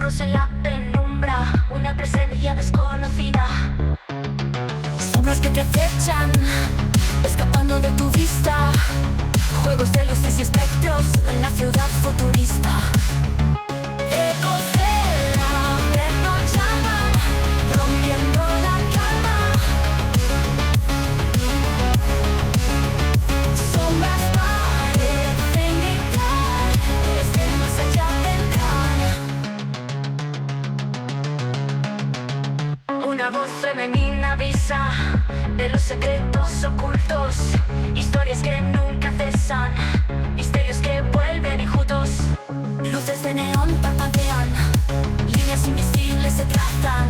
susurros en la penumbra, una presencia desconocida. Sombras que te acechan, escapando de tu vista. Juegos de luces y espectros en la ciudad futurista. Ecos del averno llaman, rompiendo la calma. Sombras parecen gritar, desde más allá vendrán. Una voz femenina avisa de los secretos ocultos, historias que nunca cesan, misterios que vuelven enjutos. Luces de neón parpadean, líneas invisibles se trazan,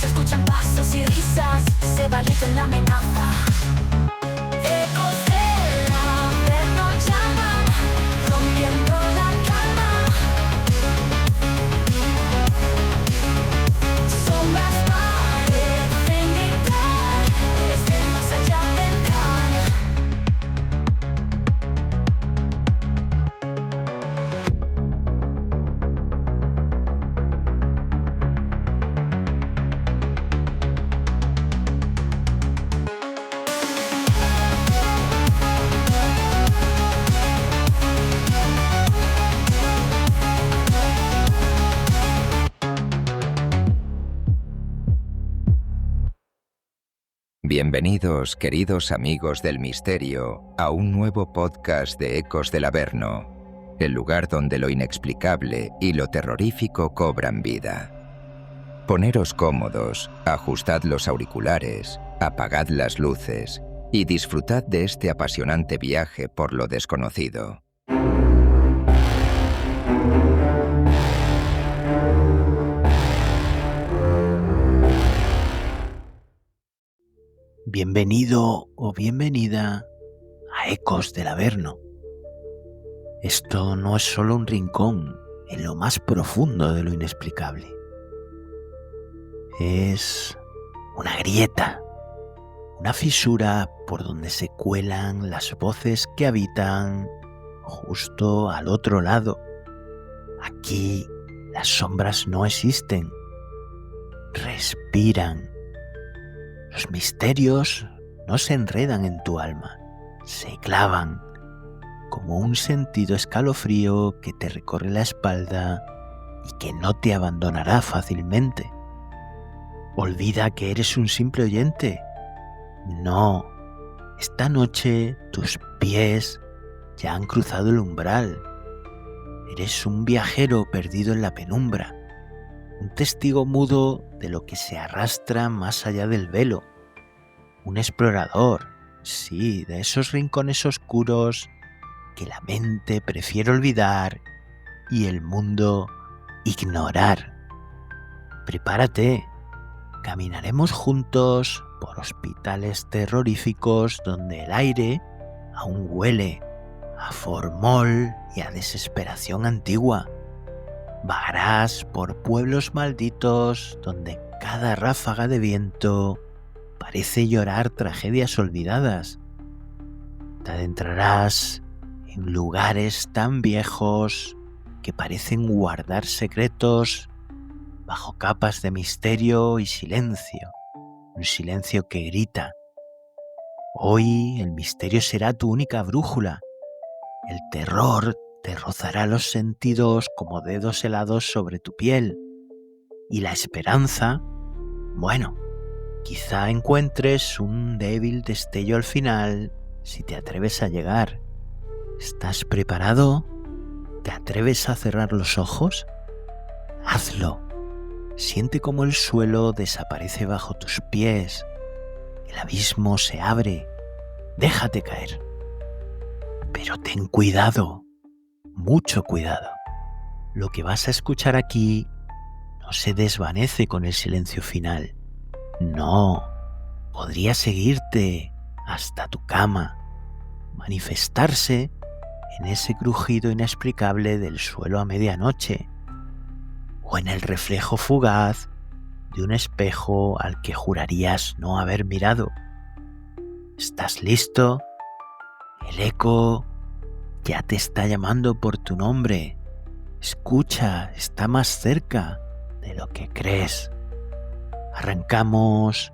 se escuchan pasos y risas, se va en la amenaza. Ecos del averno llaman, rompiendo la calma. Sombras parecen gritar, desde más allá vendrán. Bienvenidos, queridos amigos del misterio, a un nuevo podcast de Ecos del Averno, el lugar donde lo inexplicable y lo terrorífico cobran vida. Poneros cómodos, ajustad los auriculares, apagad las luces y disfrutad de este apasionante viaje por lo desconocido. Bienvenido o bienvenida a Ecos del Averno. Esto no es solo un rincón en lo más profundo de lo inexplicable. Es una grieta, una fisura por donde se cuelan las voces que habitan justo al otro lado. Aquí las sombras no existen, respiran. Los misterios no se enredan en tu alma, se clavan como un sentido escalofrío que te recorre la espalda y que no te abandonará fácilmente. Olvida que eres un simple oyente. No, esta noche tus pies ya han cruzado el umbral. Eres un viajero perdido en la penumbra, un testigo mudo de lo que se arrastra más allá del velo, un explorador, sí, de esos rincones oscuros que la mente prefiere olvidar y el mundo ignorar. Prepárate, caminaremos juntos por hospitales terroríficos donde el aire aún huele a formol y a desesperación antigua. Vagarás por pueblos malditos donde cada ráfaga de viento parece llorar tragedias olvidadas. Te adentrarás en lugares tan viejos que parecen guardar secretos bajo capas de misterio y silencio, un silencio que grita. Hoy el misterio será tu única brújula. El terror te rozará los sentidos como dedos helados sobre tu piel. Y la esperanza, bueno, quizá encuentres un débil destello al final si te atreves a llegar. ¿Estás preparado? ¿Te atreves a cerrar los ojos? Hazlo. Siente cómo el suelo desaparece bajo tus pies. El abismo se abre. Déjate caer. Pero ten cuidado. Mucho cuidado. Lo que vas a escuchar aquí no se desvanece con el silencio final. No, podría seguirte hasta tu cama, manifestarse en ese crujido inexplicable del suelo a medianoche, o en el reflejo fugaz de un espejo al que jurarías no haber mirado. ¿Estás listo? El eco ya te está llamando por tu nombre. Escucha, está más cerca de lo que crees. Arrancamos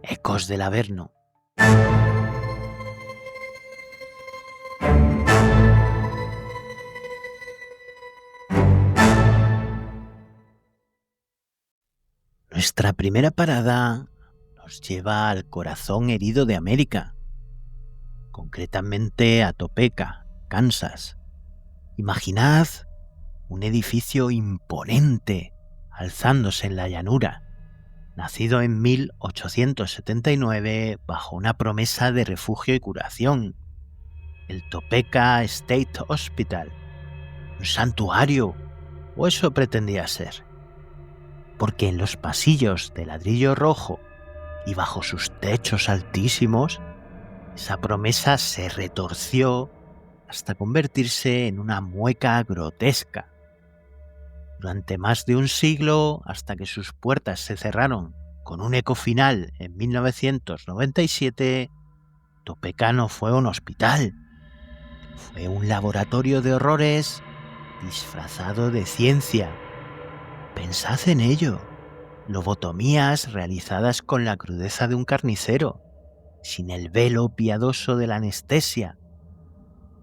Ecos del Averno. Nuestra primera parada nos lleva al corazón herido de América, concretamente a Topeka, Kansas. Imaginad un edificio imponente alzándose en la llanura, nacido en 1879 bajo una promesa de refugio y curación, el Topeka State Hospital, un santuario, o eso pretendía ser, porque en los pasillos de ladrillo rojo y bajo sus techos altísimos, esa promesa se retorció hasta convertirse en una mueca grotesca. Durante más de un siglo, hasta que sus puertas se cerraron con un eco final en 1997, Topeka no fue un hospital, fue un laboratorio de horrores disfrazado de ciencia. Pensad en ello, lobotomías realizadas con la crudeza de un carnicero, sin el velo piadoso de la anestesia,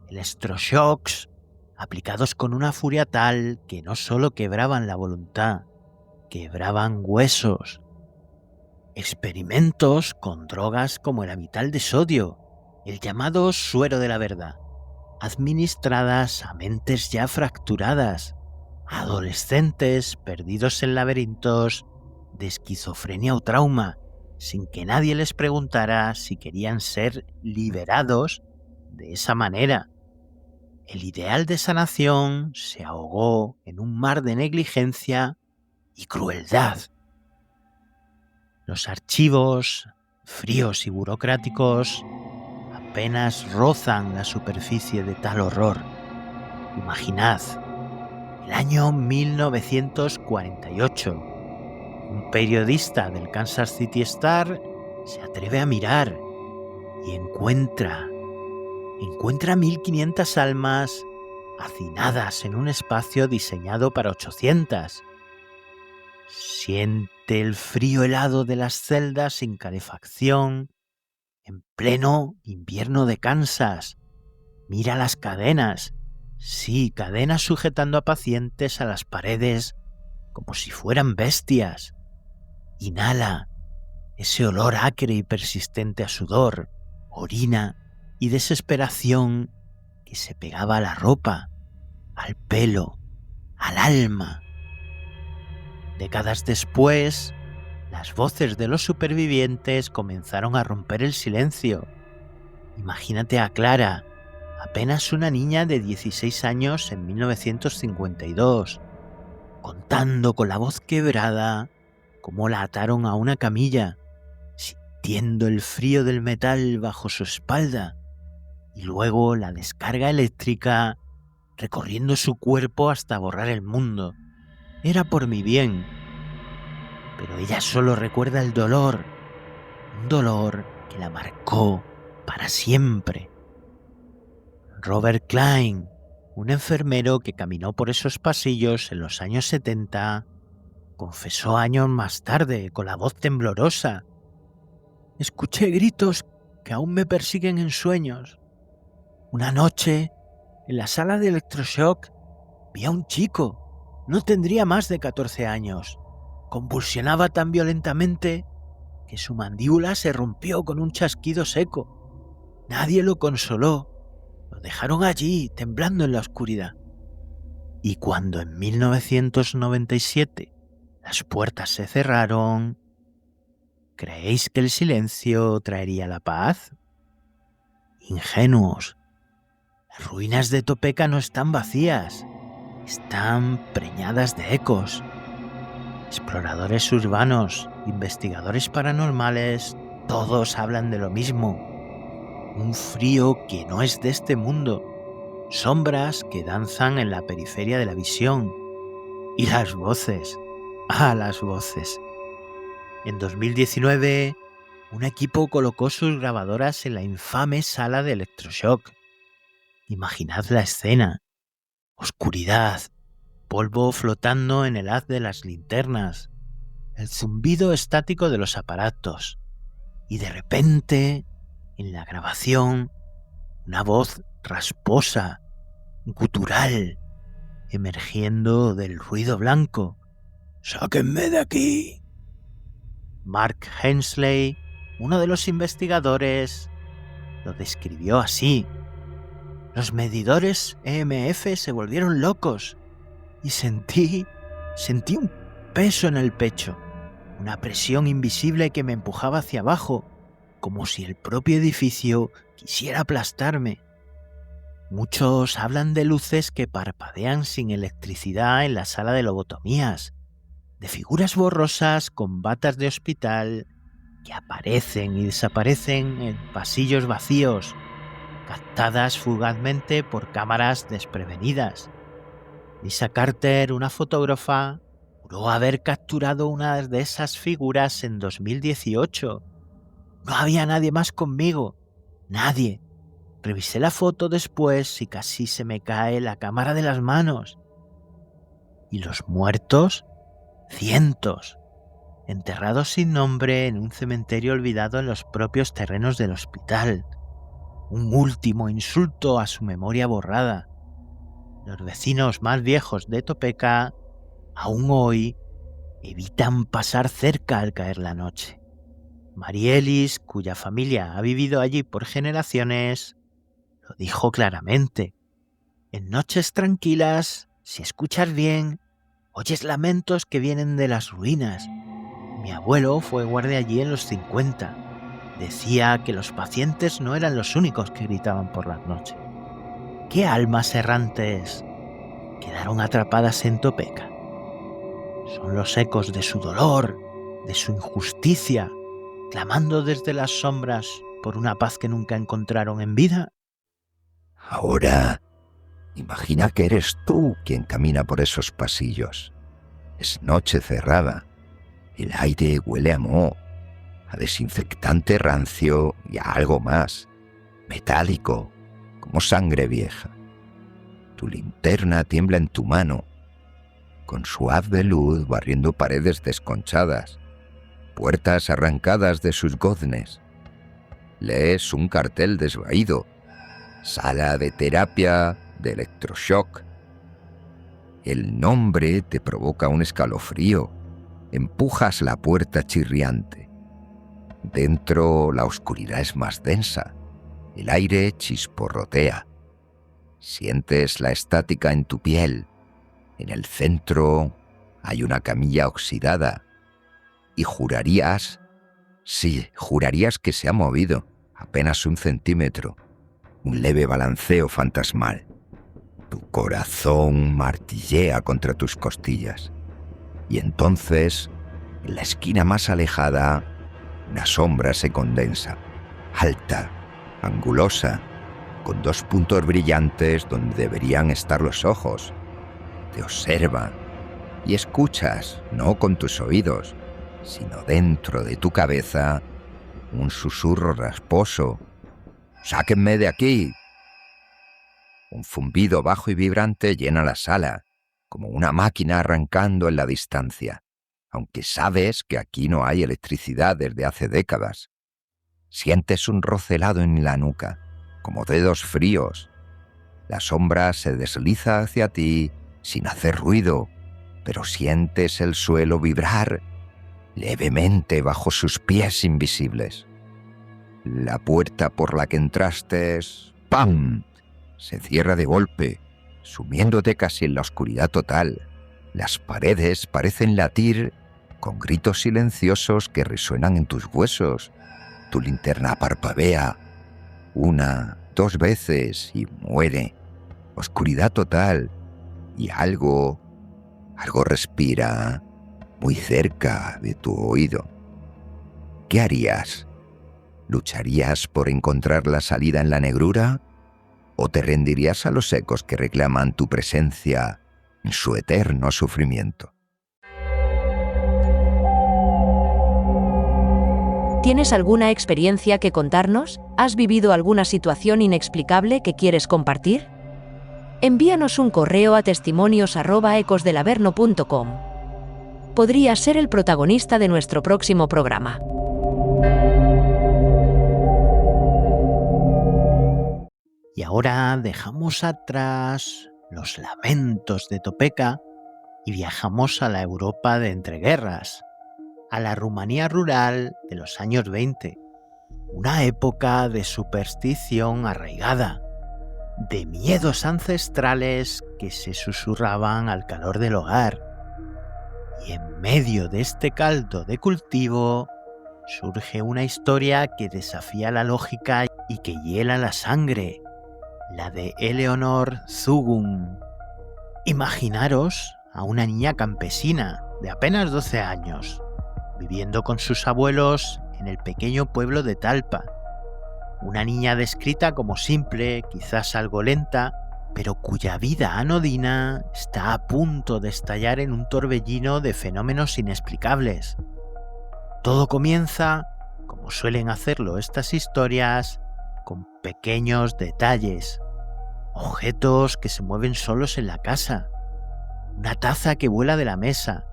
electroshocks aplicados con una furia tal que no solo quebraban la voluntad, quebraban huesos. Experimentos con drogas como el amital de sodio, el llamado suero de la verdad, administradas a mentes ya fracturadas, adolescentes perdidos en laberintos de esquizofrenia o trauma, sin que nadie les preguntara si querían ser liberados de esa manera. El ideal de sanación se ahogó en un mar de negligencia y crueldad. Los archivos, fríos y burocráticos, apenas rozan la superficie de tal horror. Imaginad, el año 1948, un periodista del Kansas City Star se atreve a mirar y encuentra 1.500 almas hacinadas en un espacio diseñado para 800. Siente el frío helado de las celdas sin calefacción en pleno invierno de Kansas. Mira las cadenas, sí, cadenas sujetando a pacientes a las paredes como si fueran bestias. Inhala ese olor acre y persistente a sudor, orina y desesperación que se pegaba a la ropa, al pelo, al alma. Décadas después, las voces de los supervivientes comenzaron a romper el silencio. Imagínate a Clara, apenas una niña de 16 años en 1952, contando con la voz quebrada cómo la ataron a una camilla, sintiendo el frío del metal bajo su espalda y luego la descarga eléctrica recorriendo su cuerpo hasta borrar el mundo. Era por mi bien, pero ella solo recuerda el dolor, un dolor que la marcó para siempre. Robert Klein, un enfermero que caminó por esos pasillos en los años 70, confesó años más tarde con la voz temblorosa: escuché gritos que aún me persiguen en sueños. Una noche, en la sala de electroshock, vi a un chico, no tendría más de 14 años. Convulsionaba tan violentamente que su mandíbula se rompió con un chasquido seco. Nadie lo consoló. Lo dejaron allí, temblando en la oscuridad. Y cuando en 1997 las puertas se cerraron, ¿creéis que el silencio traería la paz? Ingenuos. Las ruinas de Topeka no están vacías, están preñadas de ecos. Exploradores urbanos, investigadores paranormales, todos hablan de lo mismo. Un frío que no es de este mundo, sombras que danzan en la periferia de la visión. Y las voces, las voces. En 2019, un equipo colocó sus grabadoras en la infame sala de electroshock. Imaginad la escena: oscuridad, polvo flotando en el haz de las linternas, el zumbido estático de los aparatos y de repente, en la grabación, una voz rasposa, gutural, emergiendo del ruido blanco. ¡Sáquenme de aquí! Mark Hensley, uno de los investigadores, lo describió así. Los medidores EMF se volvieron locos y sentí un peso en el pecho, una presión invisible que me empujaba hacia abajo, como si el propio edificio quisiera aplastarme. Muchos hablan de luces que parpadean sin electricidad en la sala de lobotomías, de figuras borrosas con batas de hospital que aparecen y desaparecen en pasillos vacíos, captadas fugazmente por cámaras desprevenidas. Lisa Carter, una fotógrafa, juró haber capturado una de esas figuras en 2018. No había nadie más conmigo, nadie. Revisé la foto después y casi se me cae la cámara de las manos. ¿Y los muertos? Cientos, enterrados sin nombre en un cementerio olvidado en los propios terrenos del hospital. Un último insulto a su memoria borrada. Los vecinos más viejos de Topeka, aún hoy, evitan pasar cerca al caer la noche. Marielis, cuya familia ha vivido allí por generaciones, lo dijo claramente. En noches tranquilas, si escuchas bien, oyes lamentos que vienen de las ruinas. Mi abuelo fue guardia allí en los 50. Decía que los pacientes no eran los únicos que gritaban por las noches. ¿Qué almas errantes quedaron atrapadas en Topeka? Son los ecos de su dolor, de su injusticia, clamando desde las sombras por una paz que nunca encontraron en vida. Ahora, imagina que eres tú quien camina por esos pasillos. Es noche cerrada. El aire huele a moho, a desinfectante rancio y a algo más, metálico, como sangre vieja. Tu linterna tiembla en tu mano, con su haz de luz barriendo paredes desconchadas, puertas arrancadas de sus goznes. Lees un cartel desvaído, sala de terapia de electroshock. El nombre te provoca un escalofrío. Empujas la puerta chirriante. Dentro la oscuridad es más densa. El aire chisporrotea. Sientes la estática en tu piel. En el centro hay una camilla oxidada. Y jurarías que se ha movido apenas 1 centímetro. Un leve balanceo fantasmal. Tu corazón martillea contra tus costillas. Y entonces, en la esquina más alejada, una sombra se condensa, alta, angulosa, con 2 puntos brillantes donde deberían estar los ojos. Te observa y escuchas, no con tus oídos, sino dentro de tu cabeza, un susurro rasposo. ¡Sáquenme de aquí! Un zumbido bajo y vibrante llena la sala, como una máquina arrancando en la distancia, aunque sabes que aquí no hay electricidad desde hace décadas. Sientes un roce helado en la nuca, como dedos fríos. La sombra se desliza hacia ti sin hacer ruido, pero sientes el suelo vibrar levemente bajo sus pies invisibles. La puerta por la que entraste, ¡pam!, se cierra de golpe, sumiéndote casi en la oscuridad total. Las paredes parecen latir con gritos silenciosos que resuenan en tus huesos. Tu linterna parpadea 1, 2 veces y muere. Oscuridad total y algo respira muy cerca de tu oído. ¿Qué harías? ¿Lucharías por encontrar la salida en la negrura? ¿O te rendirías a los ecos que reclaman tu presencia en su eterno sufrimiento? ¿Tienes alguna experiencia que contarnos? ¿Has vivido alguna situación inexplicable que quieres compartir? Envíanos un correo a testimonios@ecosdelaverno.com. Podrías ser el protagonista de nuestro próximo programa. Y ahora dejamos atrás los lamentos de Topeka y viajamos a la Europa de entreguerras, a la Rumanía rural de los años 20, una época de superstición arraigada, de miedos ancestrales que se susurraban al calor del hogar. Y en medio de este caldo de cultivo surge una historia que desafía la lógica y que hiela la sangre, la de Eleanor Zugun. Imaginaros a una niña campesina de apenas 12 años, viviendo con sus abuelos en el pequeño pueblo de Talpa. Una niña descrita como simple, quizás algo lenta, pero cuya vida anodina está a punto de estallar en un torbellino de fenómenos inexplicables. Todo comienza, como suelen hacerlo estas historias, con pequeños detalles, objetos que se mueven solos en la casa, una taza que vuela de la mesa,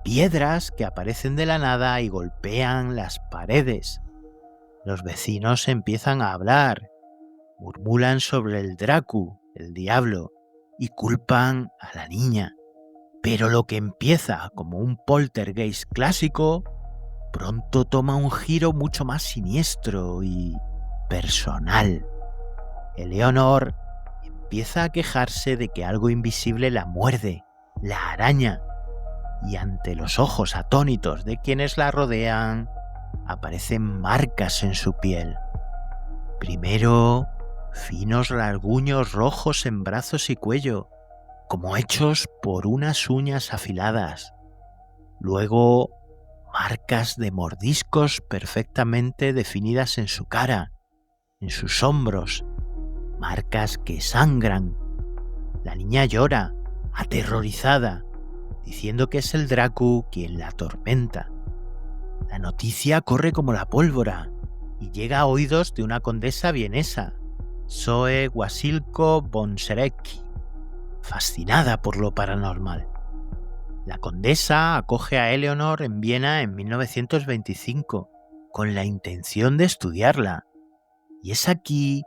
piedras que aparecen de la nada y golpean las paredes. Los vecinos empiezan a hablar, murmuran sobre el Dracu, el diablo, y culpan a la niña. Pero lo que empieza como un poltergeist clásico, pronto toma un giro mucho más siniestro y personal. Eleanor empieza a quejarse de que algo invisible la muerde, la araña, y ante los ojos atónitos de quienes la rodean, aparecen marcas en su piel. Primero, finos rasguños rojos en brazos y cuello, como hechos por unas uñas afiladas. Luego, marcas de mordiscos perfectamente definidas en su cara, en sus hombros, marcas que sangran. La niña llora, aterrorizada, diciendo que es el Dracu quien la atormenta. La noticia corre como la pólvora y llega a oídos de una condesa vienesa, Zoe Wasilko-Bonserecki, fascinada por lo paranormal. La condesa acoge a Eleanor en Viena en 1925 con la intención de estudiarla, y es aquí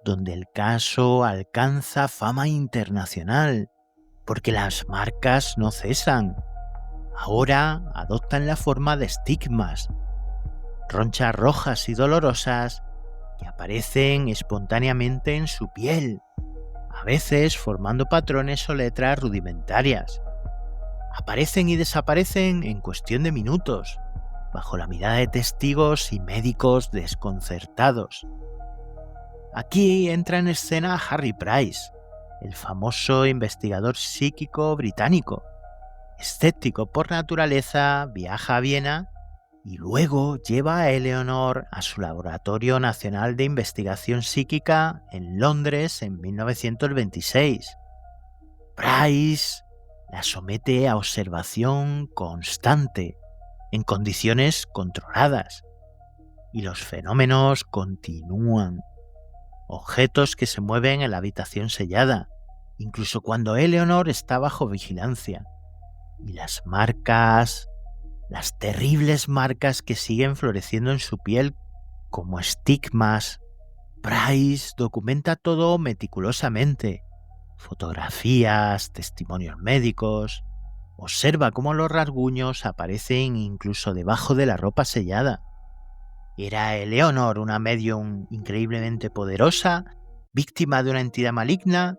donde el caso alcanza fama internacional, porque las marcas no cesan. Ahora adoptan la forma de estigmas, ronchas rojas y dolorosas que aparecen espontáneamente en su piel, a veces formando patrones o letras rudimentarias. Aparecen y desaparecen en cuestión de minutos, bajo la mirada de testigos y médicos desconcertados. Aquí entra en escena Harry Price, el famoso investigador psíquico británico. Escéptico por naturaleza, viaja a Viena y luego lleva a Eleanor a su Laboratorio Nacional de Investigación Psíquica en Londres en 1926. Price la somete a observación constante, en condiciones controladas, y los fenómenos continúan. Objetos que se mueven en la habitación sellada, incluso cuando Eleanor está bajo vigilancia. Y las marcas, las terribles marcas que siguen floreciendo en su piel como estigmas. Price documenta todo meticulosamente. Fotografías, testimonios médicos. Observa cómo los rasguños aparecen incluso debajo de la ropa sellada. ¿Era Eleanor una medium increíblemente poderosa, víctima de una entidad maligna?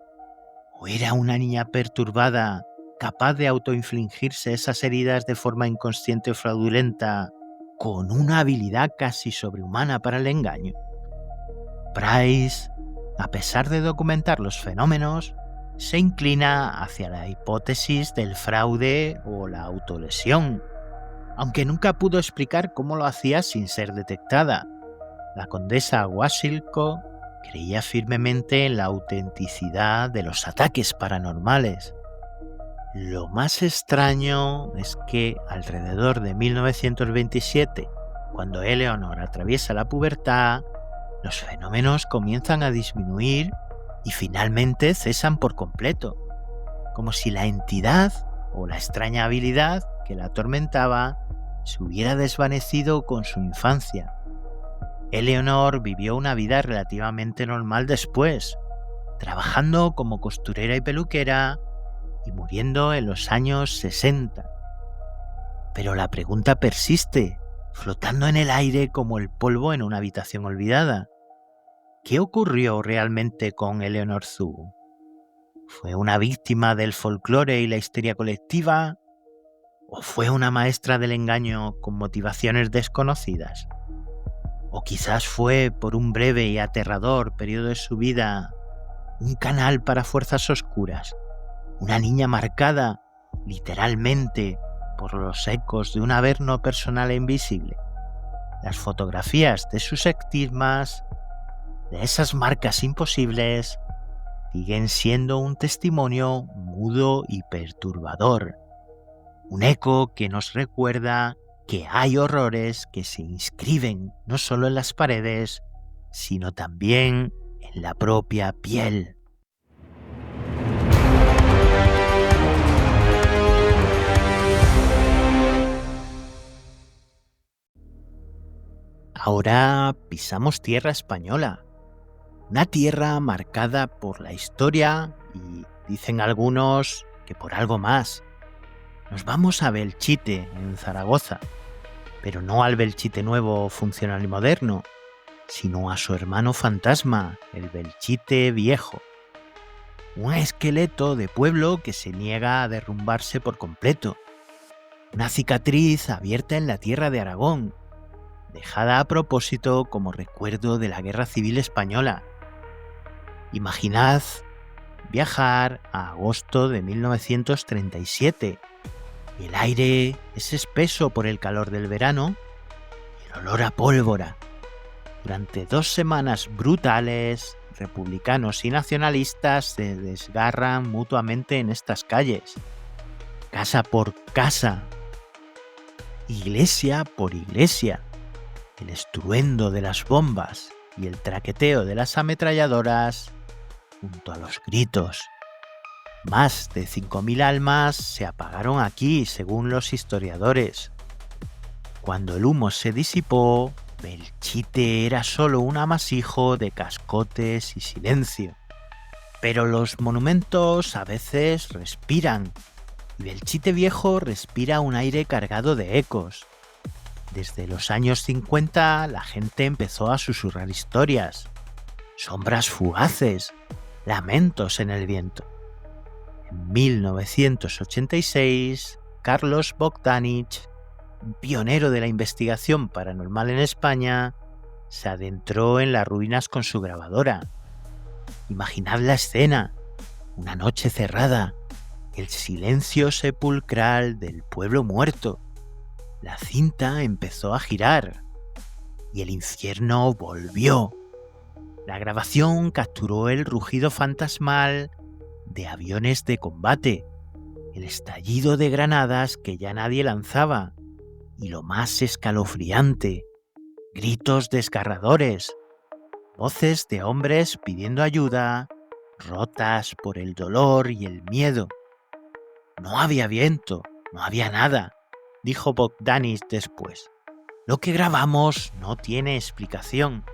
¿O era una niña perturbada, capaz de autoinfligirse esas heridas de forma inconsciente o fraudulenta, con una habilidad casi sobrehumana para el engaño? Price, a pesar de documentar los fenómenos, se inclina hacia la hipótesis del fraude o la autolesión, aunque nunca pudo explicar cómo lo hacía sin ser detectada. La condesa Wasilko creía firmemente en la autenticidad de los ataques paranormales. Lo más extraño es que alrededor de 1927, cuando Eleanor atraviesa la pubertad, los fenómenos comienzan a disminuir y finalmente cesan por completo, como si la entidad o la extraña habilidad que la atormentaba se hubiera desvanecido con su infancia. Eleanor vivió una vida relativamente normal después, trabajando como costurera y peluquera y muriendo en los años 60. Pero la pregunta persiste, flotando en el aire como el polvo en una habitación olvidada. ¿Qué ocurrió realmente con Eleanor Zhu? ¿Fue una víctima del folclore y la histeria colectiva? ¿O fue una maestra del engaño con motivaciones desconocidas? ¿O quizás fue, por un breve y aterrador periodo de su vida, un canal para fuerzas oscuras? Una niña marcada, literalmente, por los ecos de un averno personal e invisible. Las fotografías de sus estigmas, de esas marcas imposibles, siguen siendo un testimonio mudo y perturbador. Un eco que nos recuerda que hay horrores que se inscriben no solo en las paredes, sino también en la propia piel. Ahora pisamos tierra española, una tierra marcada por la historia y, dicen algunos, que por algo más. Nos vamos a Belchite, en Zaragoza, pero no al Belchite nuevo, funcional y moderno, sino a su hermano fantasma, el Belchite viejo. Un esqueleto de pueblo que se niega a derrumbarse por completo. Una cicatriz abierta en la tierra de Aragón, dejada a propósito como recuerdo de la Guerra Civil Española. Imaginad viajar a agosto de 1937. El aire es espeso por el calor del verano y el olor a pólvora. Durante 2 semanas brutales, republicanos y nacionalistas se desgarran mutuamente en estas calles, casa por casa, iglesia por iglesia. El estruendo de las bombas y el traqueteo de las ametralladoras junto a los gritos. Más de 5.000 almas se apagaron aquí, según los historiadores. Cuando el humo se disipó, Belchite era solo un amasijo de cascotes y silencio. Pero los monumentos a veces respiran, y Belchite viejo respira un aire cargado de ecos. Desde los años 50 la gente empezó a susurrar historias, sombras fugaces, lamentos en el viento. En 1986, Carlos Bogdanich, un pionero de la investigación paranormal en España, se adentró en las ruinas con su grabadora. Imaginad la escena, una noche cerrada, el silencio sepulcral del pueblo muerto. La cinta empezó a girar y el infierno volvió. La grabación capturó el rugido fantasmal de aviones de combate, el estallido de granadas que ya nadie lanzaba y lo más escalofriante, gritos desgarradores, voces de hombres pidiendo ayuda, rotas por el dolor y el miedo. No había viento, no había nada, dijo Bogdanich después. Lo que grabamos no tiene explicación.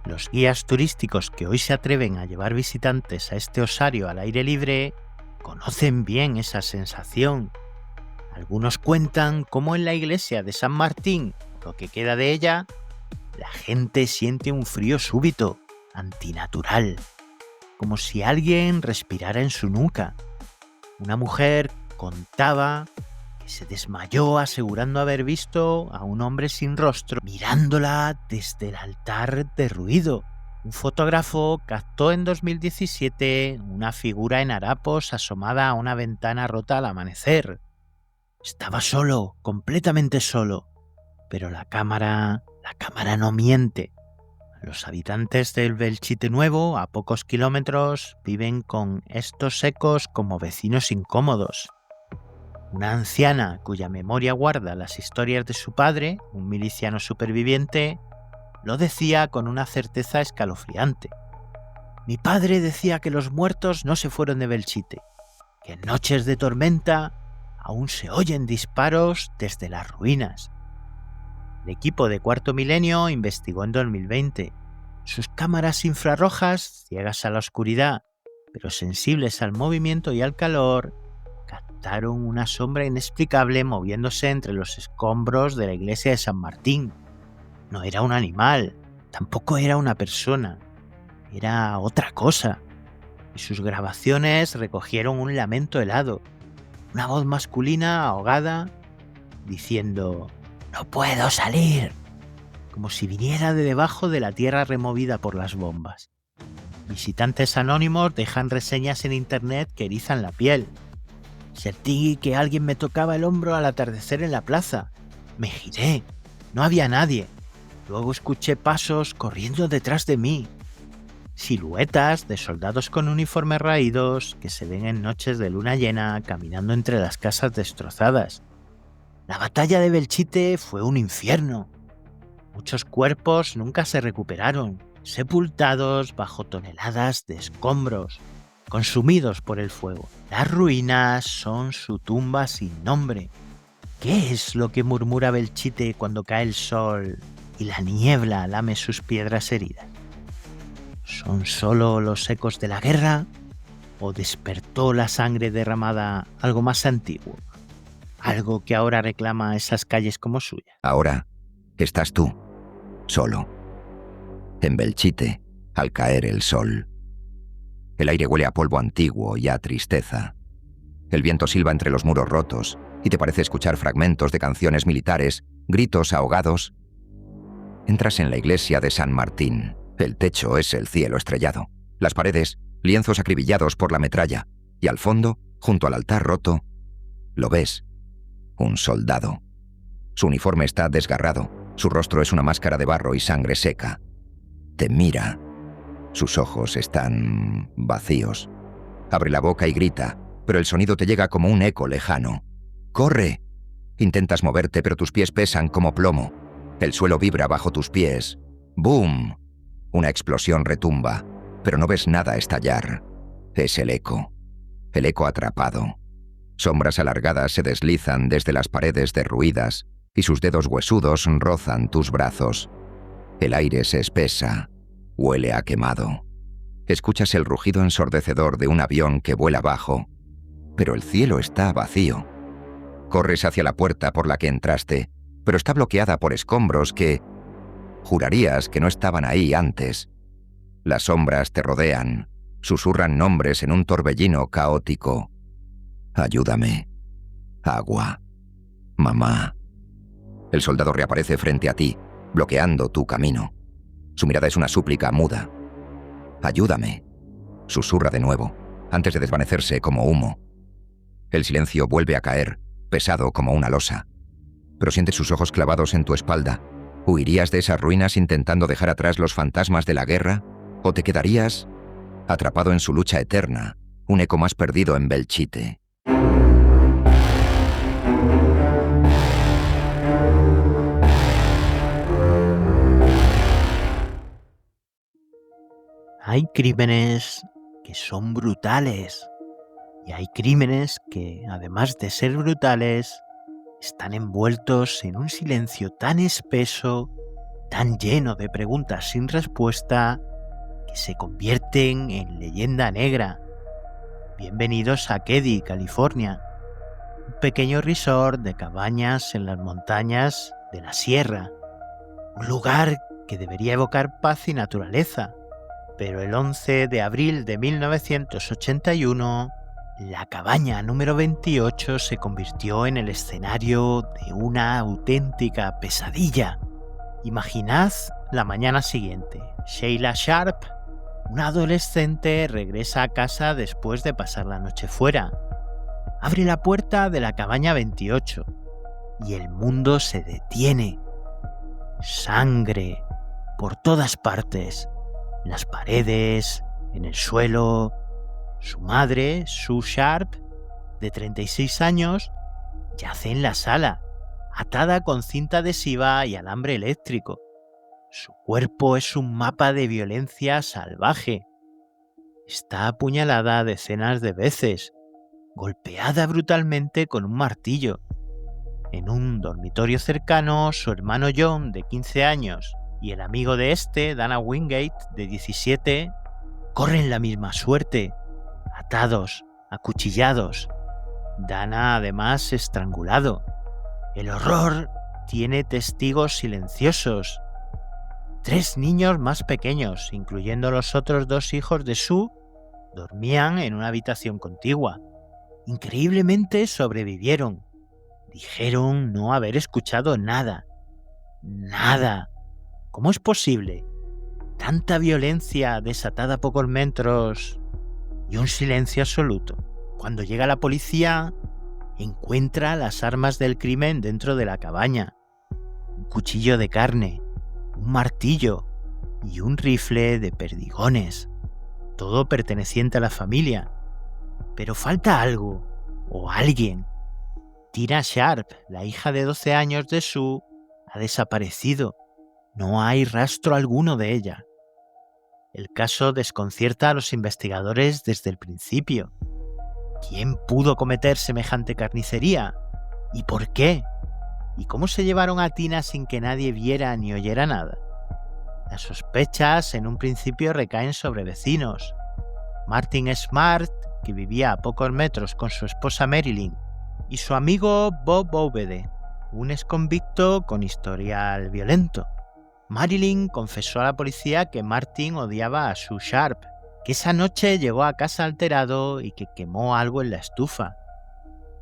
Los guías turísticos que hoy se atreven a llevar visitantes a este osario al aire libre conocen bien esa sensación. Algunos cuentan cómo en la iglesia de San Martín, lo que queda de ella, la gente siente un frío súbito, antinatural, como si alguien respirara en su nuca. Una mujer contaba que se desmayó asegurando haber visto a un hombre sin rostro mirándola desde el altar derruido. Un fotógrafo captó en 2017 una figura en harapos asomada a una ventana rota al amanecer. Estaba solo, completamente solo, pero la cámara no miente. Los habitantes del Belchite Nuevo, a pocos kilómetros, viven con estos ecos como vecinos incómodos. Una anciana cuya memoria guarda las historias de su padre, un miliciano superviviente, lo decía con una certeza escalofriante. Mi padre decía que los muertos no se fueron de Belchite, que en noches de tormenta aún se oyen disparos desde las ruinas. El equipo de Cuarto Milenio investigó en 2020. Sus cámaras infrarrojas, ciegas a la oscuridad, pero sensibles al movimiento y al calor, captaron una sombra inexplicable moviéndose entre los escombros de la iglesia de San Martín. No era un animal, tampoco era una persona, era otra cosa. Y sus grabaciones recogieron un lamento helado, una voz masculina ahogada diciendo «No puedo salir», como si viniera de debajo de la tierra removida por las bombas. Visitantes anónimos dejan reseñas en internet que erizan la piel. Sentí que alguien me tocaba el hombro al atardecer en la plaza. Me giré, no había nadie. Luego escuché pasos corriendo detrás de mí. Siluetas de soldados con uniformes raídos que se ven en noches de luna llena caminando entre las casas destrozadas. La batalla de Belchite fue un infierno. Muchos cuerpos nunca se recuperaron, sepultados bajo toneladas de escombros, consumidos por el fuego. Las ruinas son su tumba sin nombre. ¿Qué es lo que murmura Belchite cuando cae el sol y la niebla lame sus piedras heridas? ¿Son solo los ecos de la guerra? ¿O despertó la sangre derramada algo más antiguo? Algo que ahora reclama esas calles como suya. Ahora estás tú, solo, en Belchite, al caer el sol. El aire huele a polvo antiguo y a tristeza. El viento silba entre los muros rotos y te parece escuchar fragmentos de canciones militares, gritos ahogados. Entras en la iglesia de San Martín. El techo es el cielo estrellado. Las paredes, lienzos acribillados por la metralla. Y al fondo, junto al altar roto, lo ves. Un soldado. Su uniforme está desgarrado. Su rostro es una máscara de barro y sangre seca. Te mira. Sus ojos están vacíos. Abre la boca y grita, pero el sonido te llega como un eco lejano. ¡Corre! Intentas moverte, pero tus pies pesan como plomo. El suelo vibra bajo tus pies. ¡Boom! Una explosión retumba, pero no ves nada estallar. Es el eco atrapado. Sombras alargadas se deslizan desde las paredes derruidas y sus dedos huesudos rozan tus brazos. El aire se espesa, huele a quemado. Escuchas el rugido ensordecedor de un avión que vuela bajo, pero el cielo está vacío. Corres hacia la puerta por la que entraste, pero está bloqueada por escombros que jurarías que no estaban ahí antes. Las sombras te rodean, susurran nombres en un torbellino caótico. Ayúdame. Agua. Mamá. El soldado reaparece frente a ti, bloqueando tu camino. Su mirada es una súplica muda. Ayúdame. Susurra de nuevo, antes de desvanecerse como humo. El silencio vuelve a caer, pesado como una losa. Pero sientes sus ojos clavados en tu espalda. ¿Huirías de esas ruinas intentando dejar atrás los fantasmas de la guerra? ¿O te quedarías atrapado en su lucha eterna, un eco más perdido en Belchite? Hay crímenes que son brutales y hay crímenes que, además de ser brutales, están envueltos en un silencio tan espeso, tan lleno de preguntas sin respuesta, que se convierten en leyenda negra. Bienvenidos a Keddie, California, un pequeño resort de cabañas en las montañas de la sierra, un lugar que debería evocar paz y naturaleza. Pero el 11 de abril de 1981, la cabaña número 28 se convirtió en el escenario de una auténtica pesadilla. Imaginad la mañana siguiente. Sheila Sharp, una adolescente, regresa a casa después de pasar la noche fuera. Abre la puerta de la cabaña 28 y el mundo se detiene. Sangre por todas partes. En las paredes, en el suelo. Su madre, Sue Sharp, de 36 años, yace en la sala, atada con cinta adhesiva y alambre eléctrico. Su cuerpo es un mapa de violencia salvaje. Está apuñalada decenas de veces, golpeada brutalmente con un martillo. En un dormitorio cercano, su hermano John, de 15 años, y el amigo de este, Dana Wingate, de 17, corren la misma suerte, atados, acuchillados. Dana además estrangulado. El horror tiene testigos silenciosos. 3 niños más pequeños, incluyendo los otros 2 hijos de Sue, dormían en una habitación contigua. Increíblemente sobrevivieron. Dijeron no haber escuchado nada. Nada. ¿Cómo es posible? Tanta violencia desatada a pocos metros y un silencio absoluto. Cuando llega la policía, encuentra las armas del crimen dentro de la cabaña. Un cuchillo de carne, un martillo y un rifle de perdigones. Todo perteneciente a la familia. Pero falta algo, o alguien. Tina Sharp, la hija de 12 años de Sue, ha desaparecido. No hay rastro alguno de ella. El caso desconcierta a los investigadores desde el principio. ¿Quién pudo cometer semejante carnicería? ¿Y por qué? ¿Y cómo se llevaron a Tina sin que nadie viera ni oyera nada? Las sospechas en un principio recaen sobre vecinos. Martin Smart, que vivía a pocos metros con su esposa Marilyn, y su amigo Bob Bovede, un exconvicto con historial violento. Marilyn confesó a la policía que Martin odiaba a Sue Sharp, que esa noche llegó a casa alterado y que quemó algo en la estufa.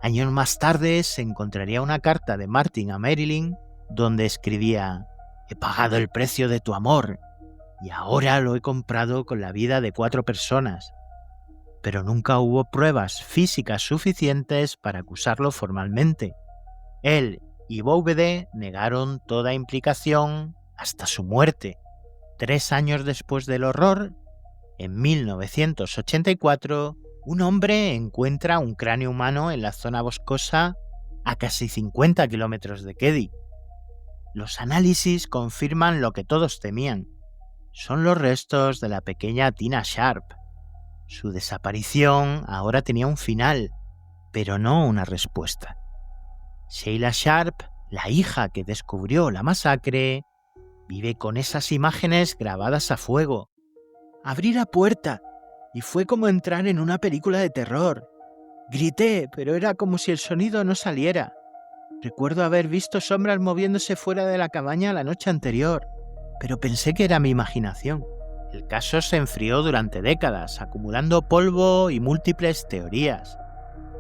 Años más tarde se encontraría una carta de Martin a Marilyn donde escribía: «He pagado el precio de tu amor y ahora lo he comprado con la vida de 4 personas». Pero nunca hubo pruebas físicas suficientes para acusarlo formalmente. Él y Bovede negaron toda implicación hasta su muerte. 3 años después del horror, en 1984, un hombre encuentra un cráneo humano en la zona boscosa a casi 50 kilómetros de Keddie. Los análisis confirman lo que todos temían. Son los restos de la pequeña Tina Sharp. Su desaparición ahora tenía un final, pero no una respuesta. Sheila Sharp, la hija que descubrió la masacre, vive con esas imágenes grabadas a fuego. Abrí la puerta y fue como entrar en una película de terror. Grité, pero era como si el sonido no saliera. Recuerdo haber visto sombras moviéndose fuera de la cabaña la noche anterior, pero pensé que era mi imaginación. El caso se enfrió durante décadas, acumulando polvo y múltiples teorías.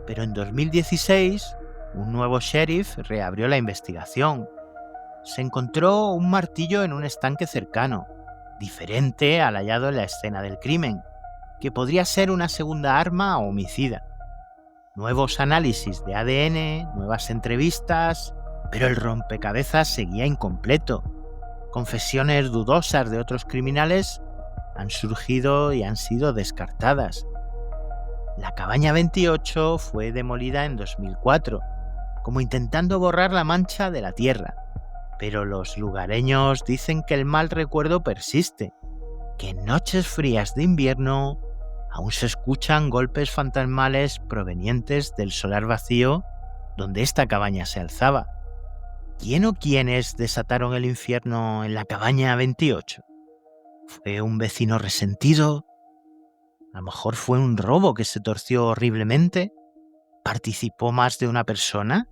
Pero en 2016, un nuevo sheriff reabrió la investigación. Se encontró un martillo en un estanque cercano, diferente al hallado en la escena del crimen, que podría ser una segunda arma o homicida. Nuevos análisis de ADN, nuevas entrevistas, pero el rompecabezas seguía incompleto. Confesiones dudosas de otros criminales han surgido y han sido descartadas. La cabaña 28 fue demolida en 2004, como intentando borrar la mancha de la tierra, pero los lugareños dicen que el mal recuerdo persiste, que en noches frías de invierno aún se escuchan golpes fantasmales provenientes del solar vacío donde esta cabaña se alzaba. ¿Quién o quiénes desataron el infierno en la cabaña 28? ¿Fue un vecino resentido? A lo mejor fue un robo que se torció horriblemente. ¿Participó más de una persona?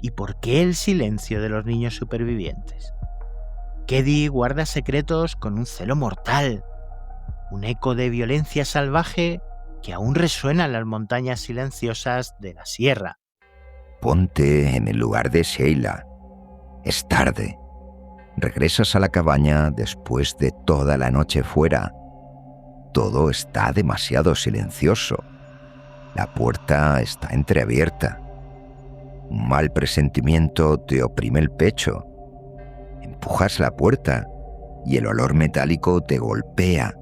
¿Y por qué el silencio de los niños supervivientes? Keddie guarda secretos con un celo mortal, un eco de violencia salvaje que aún resuena en las montañas silenciosas de la sierra. Ponte en el lugar de Sheila. Es tarde. Regresas a la cabaña después de toda la noche fuera. Todo está demasiado silencioso. La puerta está entreabierta. Un mal presentimiento te oprime el pecho. Empujas la puerta y el olor metálico te golpea.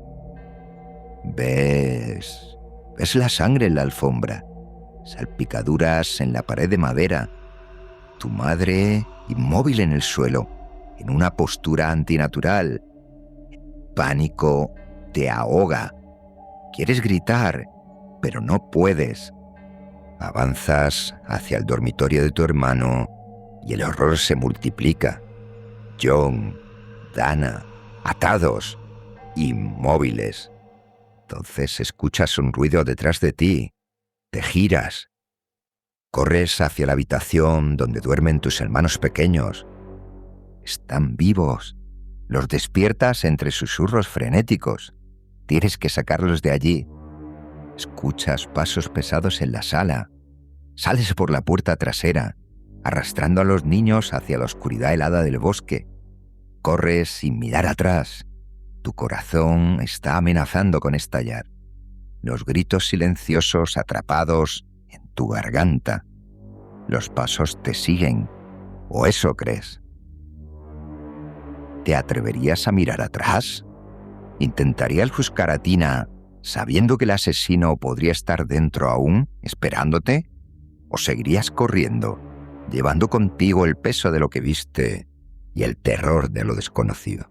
Ves la sangre en la alfombra, salpicaduras en la pared de madera, tu madre inmóvil en el suelo, en una postura antinatural. El pánico te ahoga. Quieres gritar, pero no puedes. Avanzas hacia el dormitorio de tu hermano y el horror se multiplica. John, Dana, atados, inmóviles. Entonces escuchas un ruido detrás de ti. Te giras. Corres hacia la habitación donde duermen tus hermanos pequeños. Están vivos. Los despiertas entre susurros frenéticos. Tienes que sacarlos de allí. Escuchas pasos pesados en la sala. Sales por la puerta trasera, arrastrando a los niños hacia la oscuridad helada del bosque. Corres sin mirar atrás. Tu corazón está amenazando con estallar. Los gritos silenciosos atrapados en tu garganta. Los pasos te siguen, o eso crees. ¿Te atreverías a mirar atrás? ¿Intentarías buscar a Tina sabiendo que el asesino podría estar dentro aún, esperándote? ¿O seguirías corriendo, llevando contigo el peso de lo que viste y el terror de lo desconocido?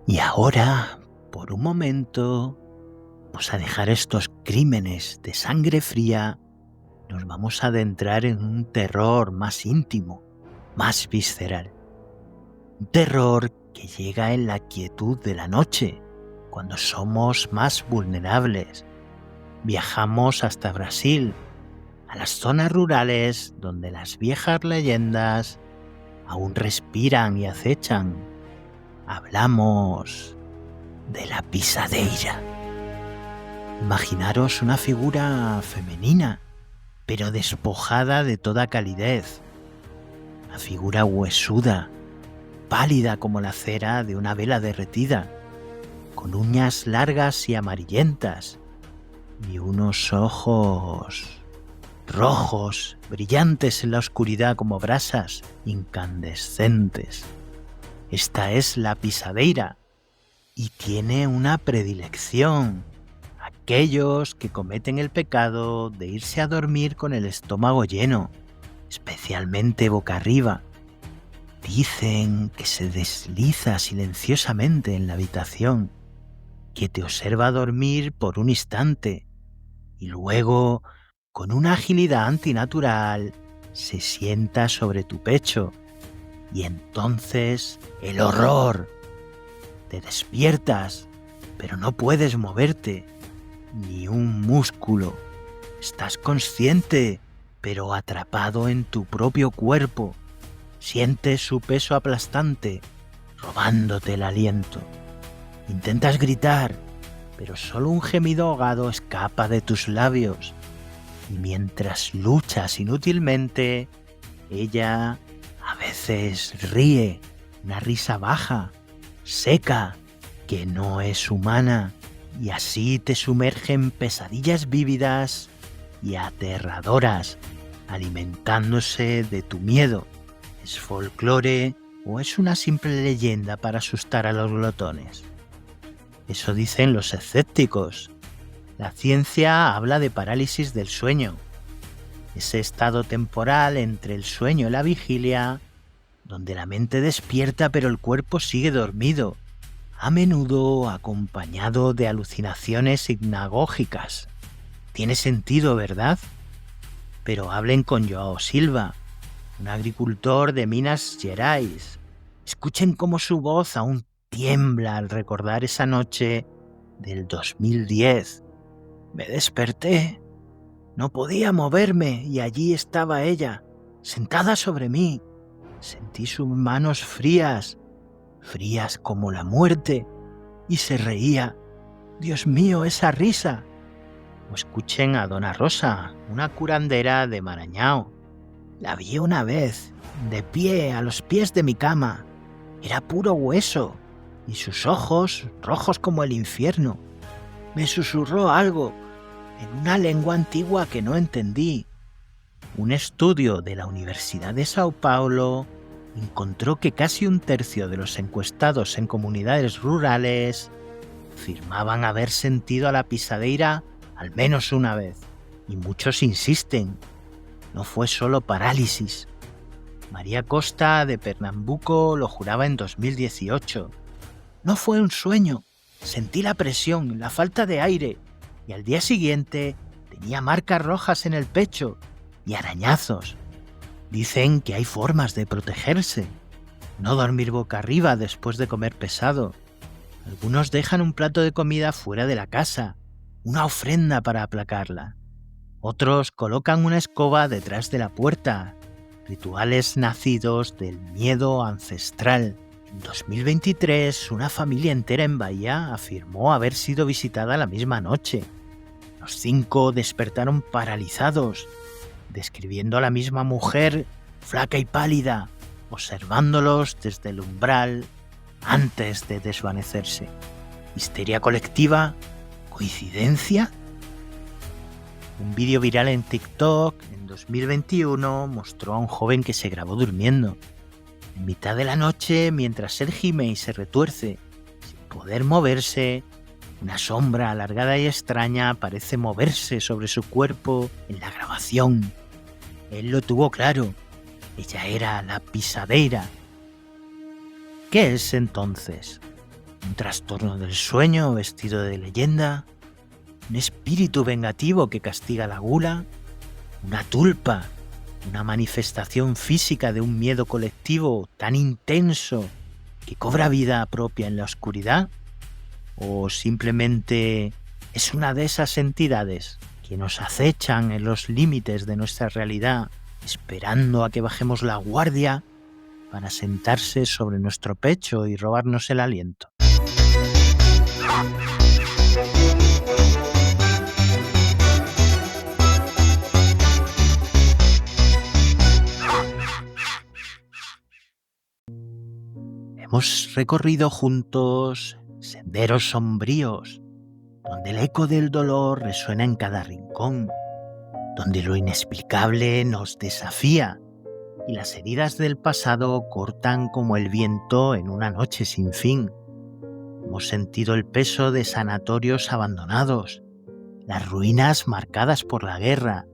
Y ahora, por un momento, vamos a dejar estos crímenes de sangre fría. Nos vamos a adentrar en un terror más íntimo, más visceral. Un terror que llega en la quietud de la noche, cuando somos más vulnerables. Viajamos hasta Brasil, a las zonas rurales donde las viejas leyendas aún respiran y acechan. Hablamos de la pisadeira. Imaginaros una figura femenina, pero despojada de toda calidez. Una figura huesuda, pálida como la cera de una vela derretida, con uñas largas y amarillentas, y unos ojos rojos, brillantes en la oscuridad como brasas incandescentes. Esta es la pisadeira, y tiene una predilección: aquellos que cometen el pecado de irse a dormir con el estómago lleno, especialmente boca arriba. Dicen que se desliza silenciosamente en la habitación, que te observa dormir por un instante y luego, con una agilidad antinatural, se sienta sobre tu pecho. Y entonces el horror. Te despiertas, pero no puedes moverte, ni un músculo. Estás consciente, pero atrapado en tu propio cuerpo. Sientes su peso aplastante, robándote el aliento. Intentas gritar, pero solo un gemido ahogado escapa de tus labios. Y mientras luchas inútilmente, ella a veces ríe, una risa baja, seca, que no es humana, y así te sumerge en pesadillas vívidas y aterradoras, alimentándose de tu miedo. ¿Es folclore o es una simple leyenda para asustar a los glotones? Eso dicen los escépticos. La ciencia habla de parálisis del sueño, ese estado temporal entre el sueño y la vigilia, donde la mente despierta pero el cuerpo sigue dormido, a menudo acompañado de alucinaciones hipnagógicas. Tiene sentido, ¿verdad? Pero hablen con Joao Silva, un agricultor de Minas Gerais. Escuchen cómo su voz aún tiembla al recordar esa noche del 2010. Me desperté. No podía moverme y allí estaba ella, sentada sobre mí. Sentí sus manos frías, frías como la muerte, y se reía. Dios mío, esa risa. O escuchen a Dona Rosa, una curandera de Maranhão. La vi una vez, de pie, a los pies de mi cama. Era puro hueso, y sus ojos rojos como el infierno. Me susurró algo en una lengua antigua que no entendí. Un estudio de la Universidad de Sao Paulo encontró que casi un tercio de los encuestados en comunidades rurales afirmaban haber sentido a la pisadeira al menos una vez, y muchos insisten, no fue solo parálisis. María Costa de Pernambuco lo juraba en 2018. No fue un sueño. Sentí la presión, la falta de aire y al día siguiente tenía marcas rojas en el pecho y arañazos. Dicen que hay formas de protegerse. No dormir boca arriba después de comer pesado. Algunos dejan un plato de comida fuera de la casa, una ofrenda para aplacarla. Otros colocan una escoba detrás de la puerta. Rituales nacidos del miedo ancestral. En 2023, una familia entera en Bahía afirmó haber sido visitada la misma noche. Los 5 despertaron paralizados, describiendo a la misma mujer flaca y pálida, observándolos desde el umbral antes de desvanecerse. ¿Histeria colectiva? ¿Coincidencia? Un vídeo viral en TikTok en 2021 mostró a un joven que se grabó durmiendo. En mitad de la noche, mientras él gime y se retuerce, sin poder moverse, una sombra alargada y extraña parece moverse sobre su cuerpo en la grabación. Él lo tuvo claro. Ella era la pisadeira. ¿Qué es entonces? ¿Un trastorno del sueño vestido de leyenda? ¿Un espíritu vengativo que castiga la gula? ¿Una tulpa? ¿Una manifestación física de un miedo colectivo tan intenso que cobra vida propia en la oscuridad? ¿O simplemente es una de esas entidades que nos acechan en los límites de nuestra realidad, esperando a que bajemos la guardia para sentarse sobre nuestro pecho y robarnos el aliento? Hemos recorrido juntos senderos sombríos, donde el eco del dolor resuena en cada rincón, donde lo inexplicable nos desafía y las heridas del pasado cortan como el viento en una noche sin fin. Hemos sentido el peso de sanatorios abandonados, las ruinas marcadas por la guerra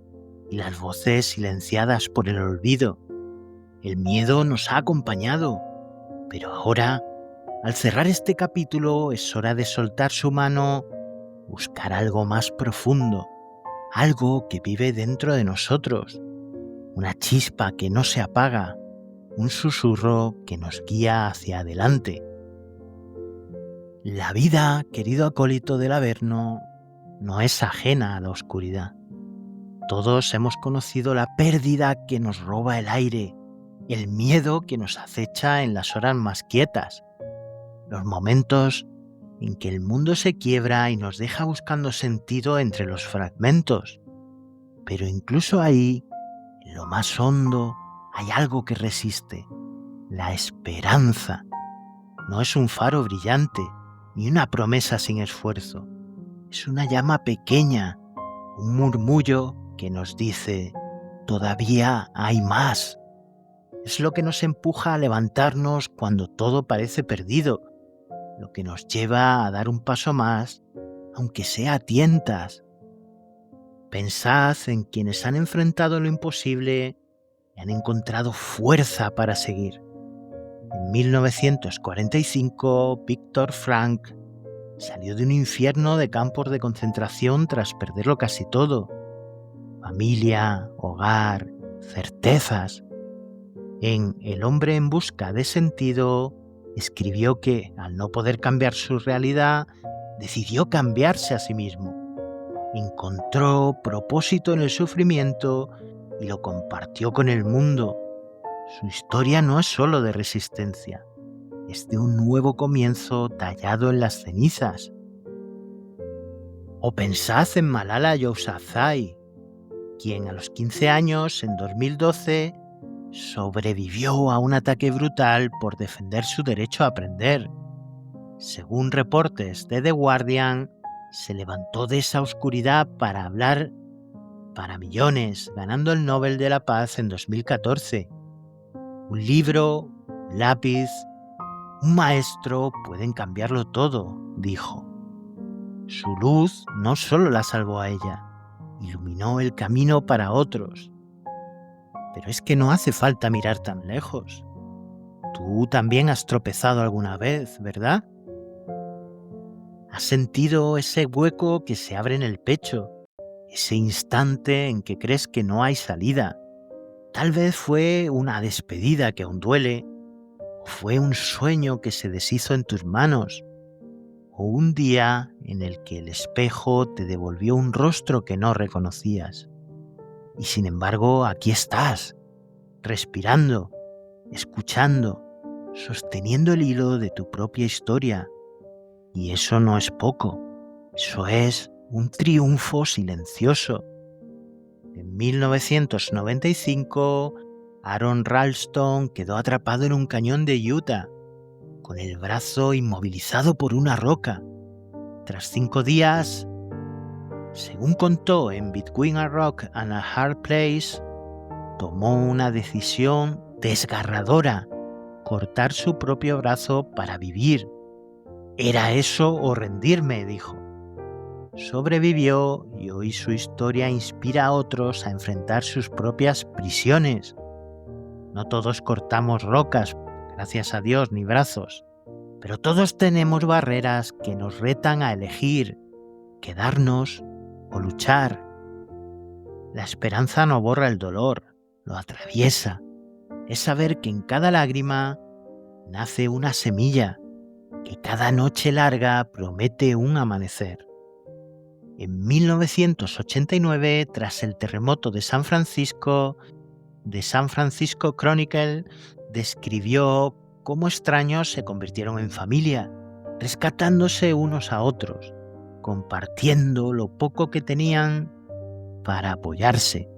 y las voces silenciadas por el olvido. El miedo nos ha acompañado, pero ahora, al cerrar este capítulo, es hora de soltar su mano, buscar algo más profundo, algo que vive dentro de nosotros, una chispa que no se apaga, un susurro que nos guía hacia adelante. La vida, querido acólito del Averno, no es ajena a la oscuridad. Todos hemos conocido la pérdida que nos roba el aire, el miedo que nos acecha en las horas más quietas, los momentos en que el mundo se quiebra y nos deja buscando sentido entre los fragmentos. Pero incluso ahí, en lo más hondo, hay algo que resiste: la esperanza. No es un faro brillante, ni una promesa sin esfuerzo. Es una llama pequeña, un murmullo que nos dice: todavía hay más. Es lo que nos empuja a levantarnos cuando todo parece perdido, lo que nos lleva a dar un paso más, aunque sea a tientas. Pensad en quienes han enfrentado lo imposible y han encontrado fuerza para seguir. En 1945, Viktor Frankl salió de un infierno de campos de concentración tras perderlo casi todo: familia, hogar, certezas. En El hombre en busca de sentido, escribió que, al no poder cambiar su realidad, decidió cambiarse a sí mismo. Encontró propósito en el sufrimiento y lo compartió con el mundo. Su historia no es solo de resistencia, es de un nuevo comienzo tallado en las cenizas. O pensad en Malala Yousafzai, quien a los 15 años, en 2012, sobrevivió a un ataque brutal por defender su derecho a aprender. Según reportes de The Guardian, se levantó de esa oscuridad para hablar para millones, ganando el Nobel de la Paz en 2014. Un libro, un lápiz, un maestro pueden cambiarlo todo, dijo. Su luz no solo la salvó a ella, iluminó el camino para otros. Pero es que no hace falta mirar tan lejos. Tú también has tropezado alguna vez, ¿verdad? Has sentido ese hueco que se abre en el pecho, ese instante en que crees que no hay salida. Tal vez fue una despedida que aún duele, o fue un sueño que se deshizo en tus manos, o un día en el que el espejo te devolvió un rostro que no reconocías. Y sin embargo, aquí estás, respirando, escuchando, sosteniendo el hilo de tu propia historia. Y eso no es poco, eso es un triunfo silencioso. En 1995, Aaron Ralston quedó atrapado en un cañón de Utah, con el brazo inmovilizado por una roca. Tras 5 días, según contó en Between a Rock and a Hard Place, tomó una decisión desgarradora: cortar su propio brazo para vivir. Era eso o rendirme, dijo. Sobrevivió y hoy su historia inspira a otros a enfrentar sus propias prisiones. No todos cortamos rocas, gracias a Dios, ni brazos, pero todos tenemos barreras que nos retan a elegir, quedarnos o luchar. La esperanza no borra el dolor, lo atraviesa. Es saber que en cada lágrima nace una semilla, que cada noche larga promete un amanecer. En 1989, tras el terremoto de San Francisco, The San Francisco Chronicle describió cómo extraños se convirtieron en familia, rescatándose unos a otros, compartiendo lo poco que tenían para apoyarse.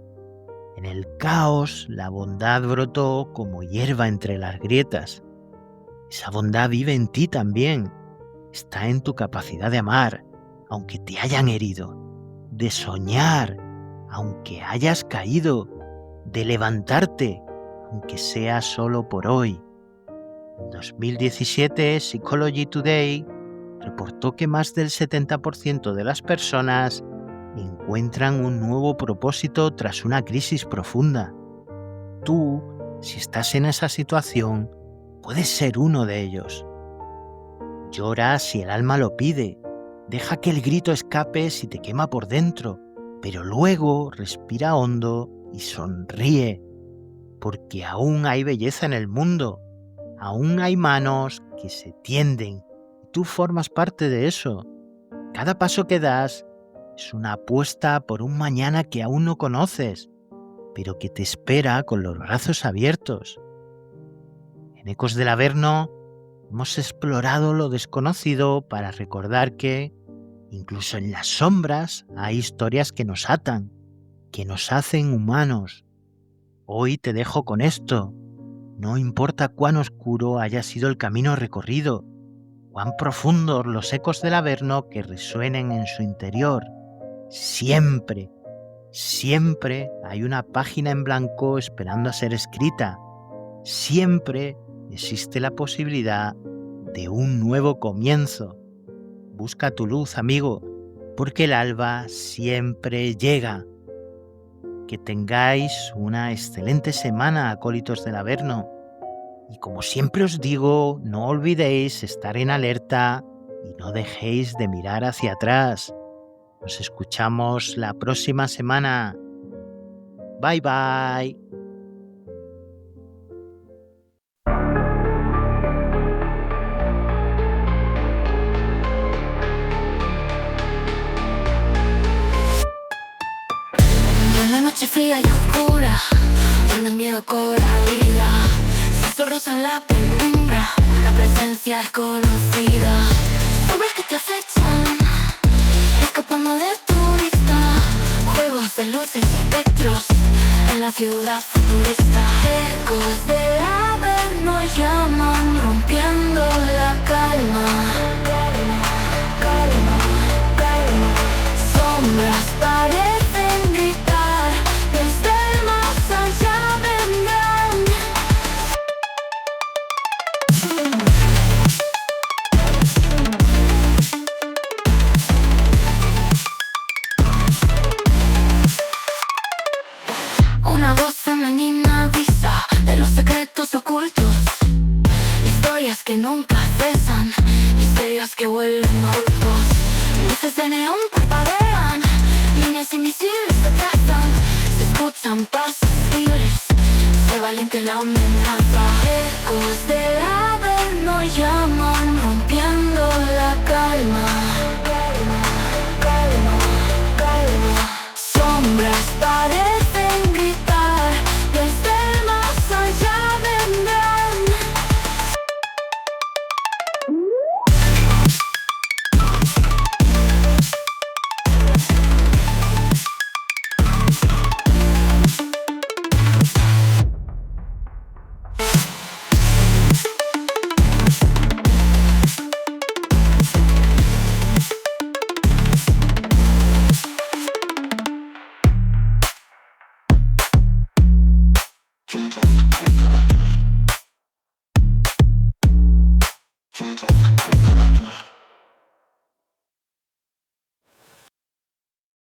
En el caos, la bondad brotó como hierba entre las grietas. Esa bondad vive en ti también. Está en tu capacidad de amar, aunque te hayan herido, de soñar, aunque hayas caído, de levantarte, aunque sea solo por hoy. En 2017, Psychology Today reportó que más del 70% de las personas encuentran un nuevo propósito tras una crisis profunda. Tú, si estás en esa situación, puedes ser uno de ellos. Llora si el alma lo pide. Deja que el grito escape si te quema por dentro, pero luego respira hondo y sonríe, porque aún hay belleza en el mundo, aún hay manos que se tienden y tú formas parte de eso. Cada paso que das es una apuesta por un mañana que aún no conoces, pero que te espera con los brazos abiertos. En Ecos del Averno hemos explorado lo desconocido para recordar que, incluso en las sombras, hay historias que nos atan, que nos hacen humanos. Hoy te dejo con esto. No importa cuán oscuro haya sido el camino recorrido, cuán profundos los ecos del Averno que resuenen en su interior. Siempre, siempre hay una página en blanco esperando a ser escrita. Siempre existe la posibilidad de un nuevo comienzo. Busca tu luz, amigo, porque el alba siempre llega. Que tengáis una excelente semana, acólitos del Averno. Y como siempre os digo, no olvidéis estar en alerta y no dejéis de mirar hacia atrás. Nos escuchamos la próxima semana. Bye bye. En la noche fría y oscura, donde el miedo cobra vida, susurros en la penumbra, la presencia es conocida. Sombras que te acechan, escapando de tu vista, juegos de luces y espectros en la ciudad futurista. Ecos del Averno llaman, rompiendo la calma. Calma, calma. Sombras parecen gritar, desde el más allá vendrán. Una voz femenina que nunca cesan, misterios que vuelven locos. Luces de neón parpadean, líneas invisibles se trazan, se escuchan pasos libres, se valiente la amenaza. Ecos del Averno llaman, rompiendo la calma. Sombras parecen gritar, desde el más allá vendrán. Thank you.